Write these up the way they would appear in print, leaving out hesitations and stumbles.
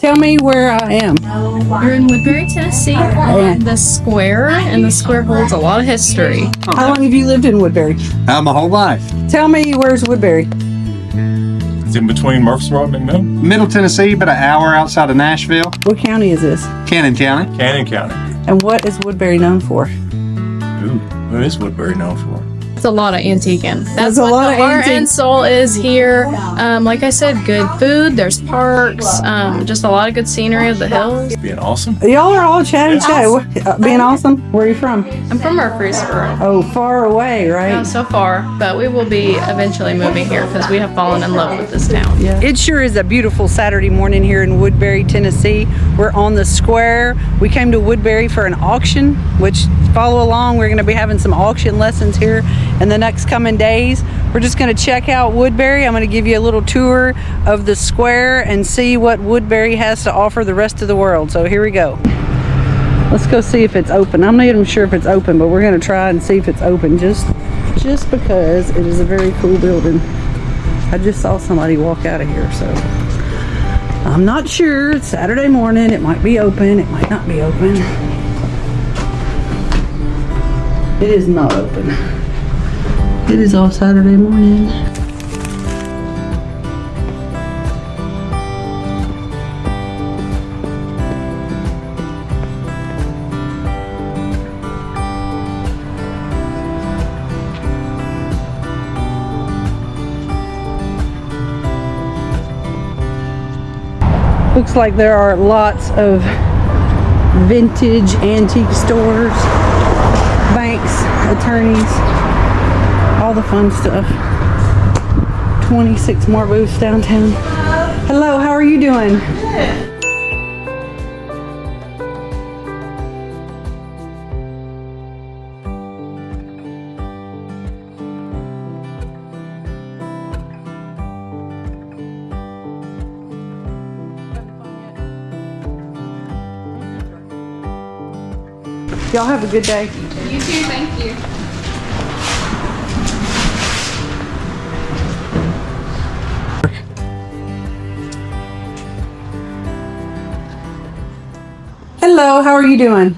Tell me where I am. You're in Woodbury, Tennessee, on the square, and the square holds a lot of history. How long have you lived in Woodbury? My whole life. Tell me, where's Woodbury? It's in between Murfreesboro and McMill. Middle Tennessee, about an hour outside of Nashville. What county is this? Cannon County. Cannon County. And what is Woodbury known for? Ooh, what is Woodbury known for? It's a lot of antiquing. That's a what lot the of heart antique. and soul is here. Like I said, good food. There's parks. Just a lot of good scenery of the hills. Being awesome. Y'all are all chatting being awesome. Where are you from? I'm from Murfreesboro. Oh, far away, right? Not so far, but we will be eventually moving here because we have fallen in love with this town. Yeah. It sure is a beautiful Saturday morning here in Woodbury, Tennessee. We're on the square. We came to Woodbury for an auction, which follow along. We're going to be having some auction lessons here in the next coming days. We're just going to check out Woodbury. I'm going to give you a little tour of the square and see what Woodbury has to offer the rest of the world. So here we go. Let's go see if it's open. I'm not even sure if it's open, but we're going to try and see if it's open just because it is a very cool building. I just saw somebody walk out of here, so I'm not sure. It's Saturday morning. It might be open. It might not be open. It is not open. It is all Saturday morning. Looks like there are lots of vintage antique stores, banks, attorneys, all the fun stuff. 26 more booths downtown. Hello, how are you doing? Good. Y'all have a good day. You too, thank you. Hello, how are you doing?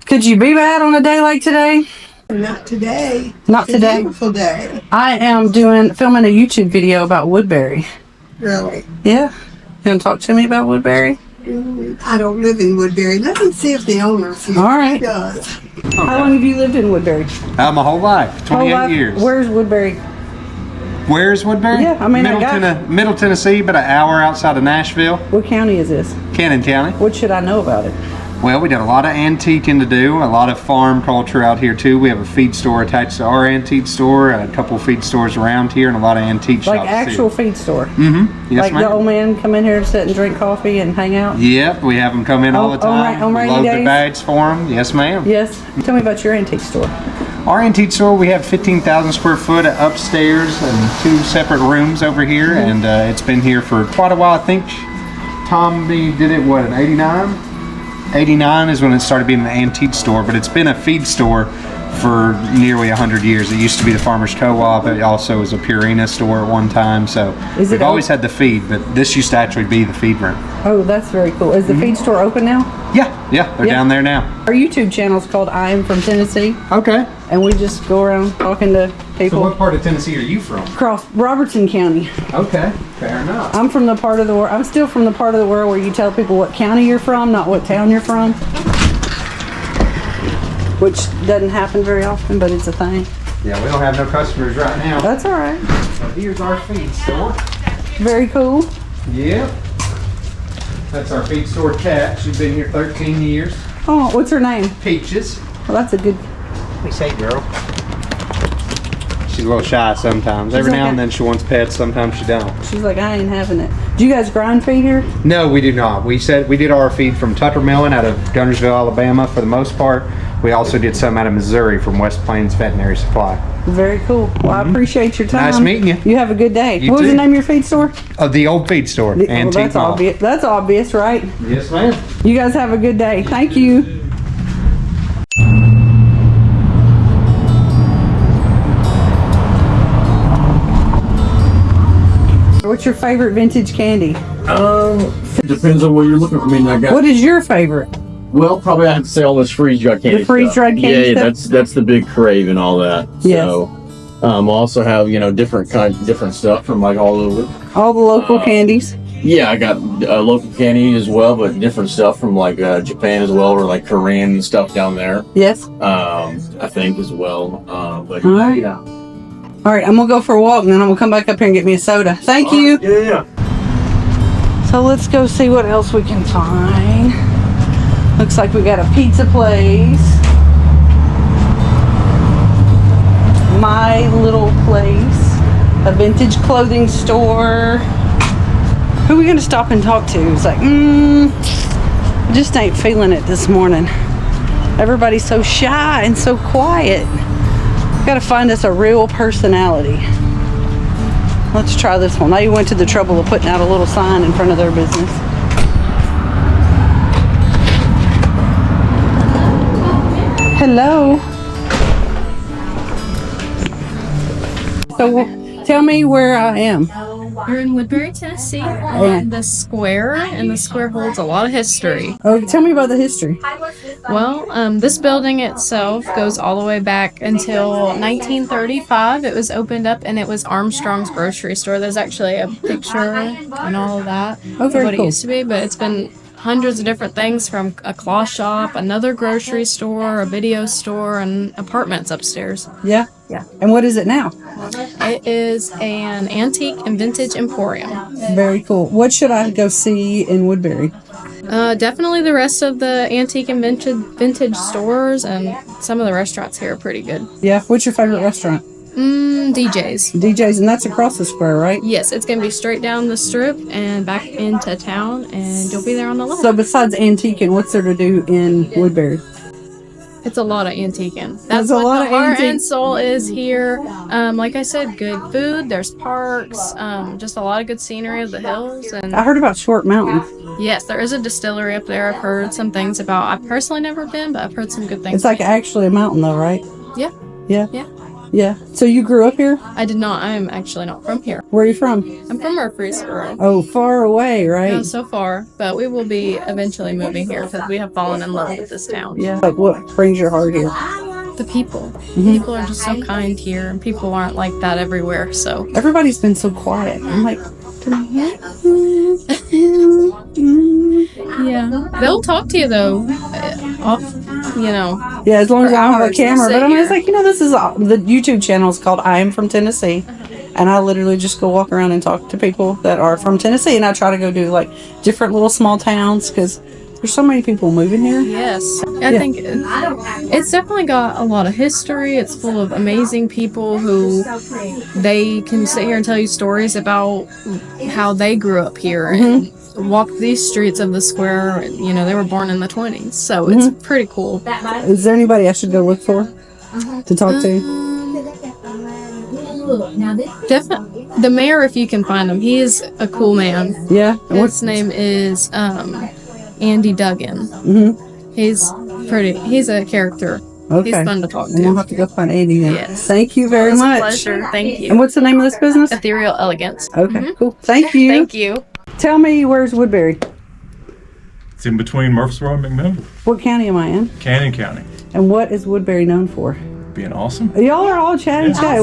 Could you be bad on a day like today? Not today. Not It's today. A beautiful day. I am filming a YouTube video about Woodbury. Really. Yeah. You want to talk to me about Woodbury? I don't live in Woodbury. Let me see if the owner's here. All right. Does. How long have you lived in Woodbury? My whole life. 28 Whole life? years. Where's Woodbury? Where's Woodbury? Yeah, I mean, Middle Tennessee, about an hour outside of Nashville. What county is this? Cannon County. What should I know about it? Well, we got a lot of antiquing to do, a lot of farm culture out here too. We have a feed store attached to our antique store, a couple feed stores around here, and a lot of antique shops. Like actual feed store? Mm-hmm. Yes, like ma'am. the old man come in here and sit and drink coffee and hang out? Yep, we have them come in all the time. On We rainy load the days? bags for them. Yes, ma'am. Yes. Tell me about your antique store. Our antique store, we have 15,000 square foot upstairs and 2 separate rooms over here, and it's been here for quite a while. I think Tommy did it, what, in 89? 89 is when it started being an antique store, but it's been a feed store for nearly 100 years. It used to be the Farmers Co-op. It also was a Purina store at one time, so we've always had the feed, but this used to actually be the feed room. Oh, that's very cool. Is the feed store open now? Yeah, they're down there now. Our YouTube channel is called I Am From Tennessee, Okay. and we just go around talking to So people what part of Tennessee are you from? across Robertson County. Okay, fair enough. I'm from the part of the world. I'm still from the part of the world where you tell people what county you're from, not what town you're from. Which doesn't happen very often, but it's a thing. Yeah, we don't have no customers right now. That's all right. But here's our feed store. Very cool. Yep. That's our feed store cat. She's been here 13 years. Oh, what's her name? Peaches. Well, that's a good. We say girl. She's a little shy sometimes. Every now and then she wants pets, sometimes she don't. She's like, I ain't having it. Do you guys grind feed here? No, we do not. We did our feed from Tucker Milling out of Gunnersville, Alabama for the most part. We also did some out of Missouri from West Plains Veterinary Supply. Very cool. Well, I appreciate your time. Nice meeting you. You have a good day. You What was too. the name of your feed store? The old feed store, Well, Antique that's Mall. obvious. That's obvious, right? Yes, ma'am. You guys have a good day. Thank you. What What's your favorite vintage candy? Depends on what you're looking for. I mean, I got. What is your favorite? Well, probably I have to say all this freeze dried candy. The freeze-dried stuff. candy Yeah, stuff? that's the big crave and all that. Yes. So, also have different stuff from like all over. All the local candies. Yeah, I got local candy as well, but different stuff from like Japan as well, or like Korean and stuff down there. Yes. I think as well. But All right. yeah. All right, I'm gonna go for a walk and then I'm gonna come back up here and get me a soda. Thank you. Yeah. So let's go see what else we can find. Looks like we got a pizza place. My Little Place. A vintage clothing store. Who are we gonna stop and talk to? It's like, I just ain't feeling it this morning. Everybody's so shy and so quiet. Gotta find us a real personality. Let's try this one. They went to the trouble of putting out a little sign in front of their business. Hello. So tell me where I am. You're in Woodbury, Tennessee, on the square, and the square holds a lot of history. Oh, tell me about the history. Well, this building itself goes all the way back until 1935. It was opened up, and it was Armstrong's grocery store. There's actually a picture and all of that of very what cool. it used to be, but it's been hundreds of different things, from a cloth shop, another grocery store, a video store, and apartments upstairs. Yeah? Yeah. And what is it now? It is an antique and vintage emporium. Very cool. What should I go see in Woodbury? Definitely the rest of the antique and vintage stores, and some of the restaurants here are pretty good. Yeah? What's your favorite restaurant? DJs. DJ's, and that's across the square, right? Yes, it's going to be straight down the strip and back into town, and you'll be there on the left. So besides antiquing, what's there to do in Woodbury? It's a lot of antiquing. There's That's a what lot the of heart antique- and soul is here. Like I said, good food. There's parks. Just a lot of good scenery of the hills. And I heard about Short Mountain. yes, there is a distillery up there. I've heard some things about. I've personally never been, but I've heard some good things. It's like actually a mountain though, right? Yeah. Yeah? Yeah. Yeah. So you grew up here? I did not. I'm actually not from here. Where are you from? I'm from Murfreesboro. Oh, far away, right? Not so far, but we will be eventually moving here because we have fallen in love with this town. Yeah. Like what brings your heart here? The people. People are just so kind here, and people aren't like that everywhere. So Everybody's been so quiet. I'm like, yeah, they'll talk to you though, off. yeah, as long as I don't have a hours camera. to But sit I mean, it's here. like, this is the YouTube channel is called I Am From Tennessee. And I literally just go walk around and talk to people that are from Tennessee. And I try to go do like different little small towns because there's so many people moving here. Yes, I think it's definitely got a lot of history. It's full of amazing people who they can sit here and tell you stories about how they grew up here and walked these streets of the square. They were born in the 20s, so it's pretty cool. Is there anybody I should go look for to talk to? Definitely the mayor, if you can find him. He is a cool man. Yeah. And His name is Andy Duggan. He's a character. Okay. He's fun to talk And we'll to. have to go find Andy then. Yes. Thank you very It's a much. pleasure. Thank you. And what's the name of this business? Ethereal Elegance. Okay, cool. Thank you. Thank you. Tell me, where's Woodbury? It's in between Murfreesboro and McMinnville, What county am I in? Canyon County. And what is Woodbury known for? Being awesome. Y'all are all chatty chatty.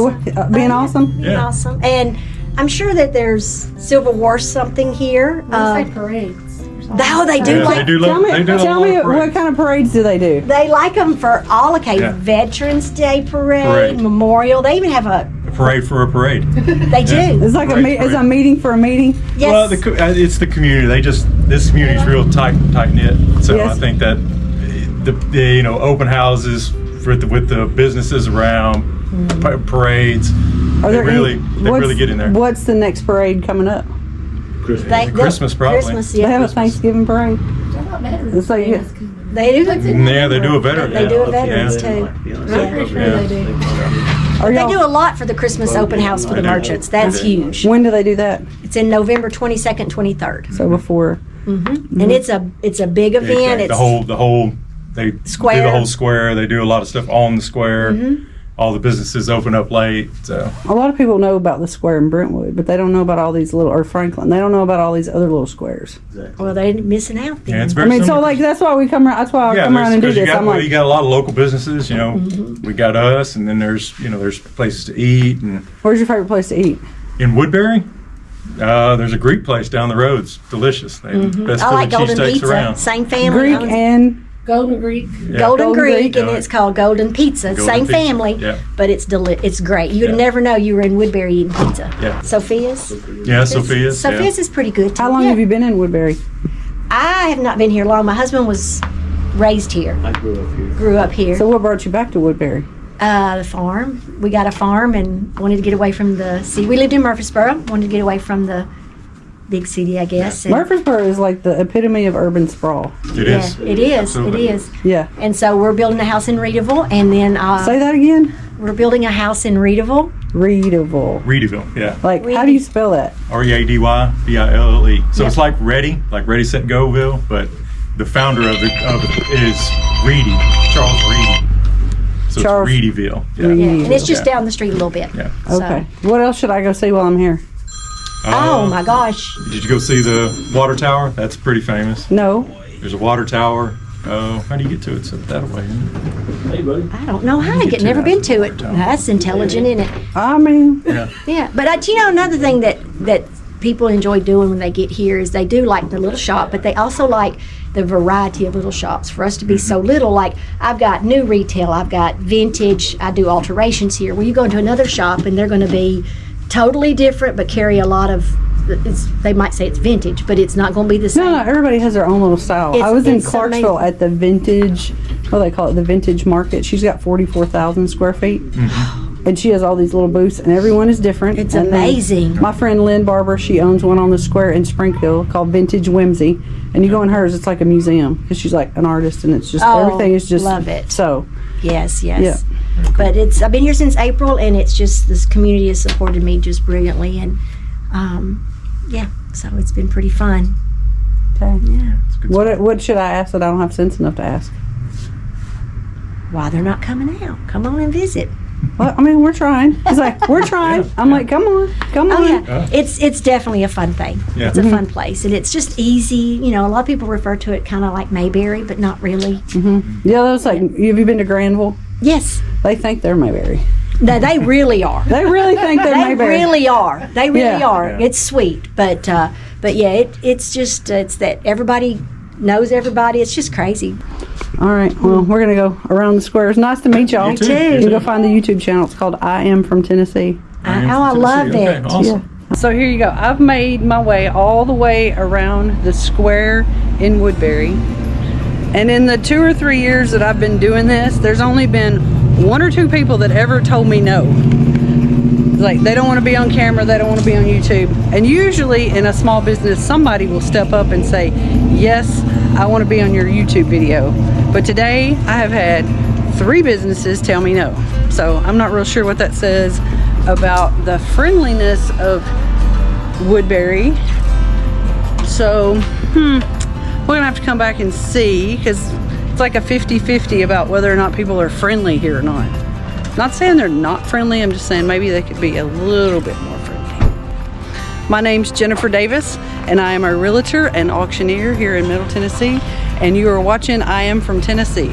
Being awesome? Yeah. Awesome. And I'm sure that there's Civil War something here. Parades. They do Yeah, like they do Tell love. me, They do tell me love what kind of parades do they do? they like them for all occasions. Yeah. Veterans Day parade, Parade. Memorial. They even have a. A parade for a parade. They do. It's like Parade, it's a parade. meeting for a meeting. Yes. Well, it's the community. This community is real tight knit. So Yes. I think that the open houses with the businesses around, parades. Are They there really what's- get in there. What's the next parade coming up? Christmas probably. Christmas, They have yeah. a Thanksgiving parade. It's like They do. Yeah, they do a better. They do a veterans Yeah. too. Yeah. are They y'all, do a lot for the Christmas open house for the merchants. That's huge. when do they do that? It's in November 22nd, 23rd, So before. and it's a big event. Exactly. It's The whole they Square. do the whole square. They do a lot of stuff on the square. all the businesses open up late. So A lot of people know about the square in Brentwood, but they don't know about all these little, or Franklin. They don't know about all these other little squares. Well, they're missing out then. yeah, it's I very mean, so similar. like that's why we come around. That's why I Yeah, come around and do because you this. got, I'm well, like, you got a lot of local businesses. You know, we got us, and then there's there's places to eat. And where's your favorite place to eat? in Woodbury, there's a Greek place down the road. It's delicious. They have the best I like Philly Golden cheesesteaks Pizza. around. Same family. Greek owns- and Golden Greek. Yeah. Golden Greek, Greek. and it's called Golden Pizza. Golden Same Pizza, family, yeah. but it's it's great. You'd Yeah. never know you were in Woodbury eating pizza. Yeah. Sophia's. Yeah, Sophia's. Sophia's is pretty good too. how long yeah. have you been in Woodbury? I have not been here long. My husband was raised here. I grew up here. Grew up here. So what brought you back to Woodbury? The farm. We got a farm and wanted to get away from the city. We lived in Murfreesboro. Wanted to get away from the big city, I guess. And Murfreesboro is like the epitome of urban sprawl. It yeah, is. it is. Absolutely. It is. Yeah. And so we're building a house in Reedville, and then Say that again. we're building a house in Reedville. Readable. Reedyville. Yeah. Like, how do you spell that? READYVILLE. So Yep. it's like Ready Set Goville, but the founder of it is Reedy, Charles Reedy. So Charles it's Reedyville. Yeah, and it's just Yeah. down the street a little bit. Yeah. So- Okay. What else should I go see while I'm here? Oh my gosh. Did you go see the water tower? That's pretty famous. No. There's a water tower. Oh, how do you get to it? It's up that way. Isn't Hey, buddy. I don't know how to get get. to Never that. been to it. That's intelligent, isn't it? I mean, it? Yeah. Yeah, but another thing that people enjoy doing when they get here is they do like the little shop, but they also like the variety of little shops. For us to be so little, like I've got new retail, I've got vintage, I do alterations here. Well, you go into another shop and they're going to be totally different, but carry a lot of. They might say it's vintage, but it's not going to be the same. no, everybody has their own little style. I was in It's Clarksville amazing. at the vintage, what do they call it, the vintage market. She's got 44,000 square feet. And she has all these little booths, and everyone is different. It's And then amazing. My friend Lynn Barber, she owns one on the square in Springfield called Vintage Whimsy. And you go in hers, it's like a museum because she's like an artist, and it's just Oh, everything is just love it. So Yes, yes. Yeah. But I've been here since April, and it's just this community has supported me just brilliantly, and yeah, so it's been pretty fun. okay. Yeah. What should I ask that I don't have sense enough to ask? Why they're not coming out? Come on and visit. Well, I mean, we're trying. He's like, we're trying. I'm like, come on. Oh yeah, it's definitely a fun thing. Yeah. It's a fun place, and it's just easy. You know, a lot of people refer to it kind of like Mayberry, but not really. Yeah, that was like, have you been to Granville? Yes, They think they're Mayberry. no, they really are. They really think they're They Mayberry. really are. They really Yeah. are. Yeah. It's sweet, but yeah, it's just it's that everybody knows everybody. It's just crazy. All right. Well, we're gonna go around the squares. Nice to meet y'all. You too. too. You can go find the YouTube channel. It's called I Am from Tennessee. I love Okay, it. awesome. So here you go. I've made my way all the way around the square in Woodbury. And in the 2 or 3 years that I've been doing this, there's only been 1 or 2 people that ever told me no. Like, they don't want to be on camera, they don't want to be on YouTube. And usually in a small business, somebody will step up and say, yes, I want to be on your YouTube video. But today I have had 3 businesses tell me no. So I'm not real sure what that says about the friendliness of Woodbury. So, we're gonna have to come back and see, because it's like a 50-50 about whether or not people are friendly here or not. Not saying they're not friendly, I'm just saying maybe they could be a little bit more friendly. My name's Jennifer Davis, and I am a realtor and auctioneer here in Middle Tennessee, and you are watching I Am from Tennessee.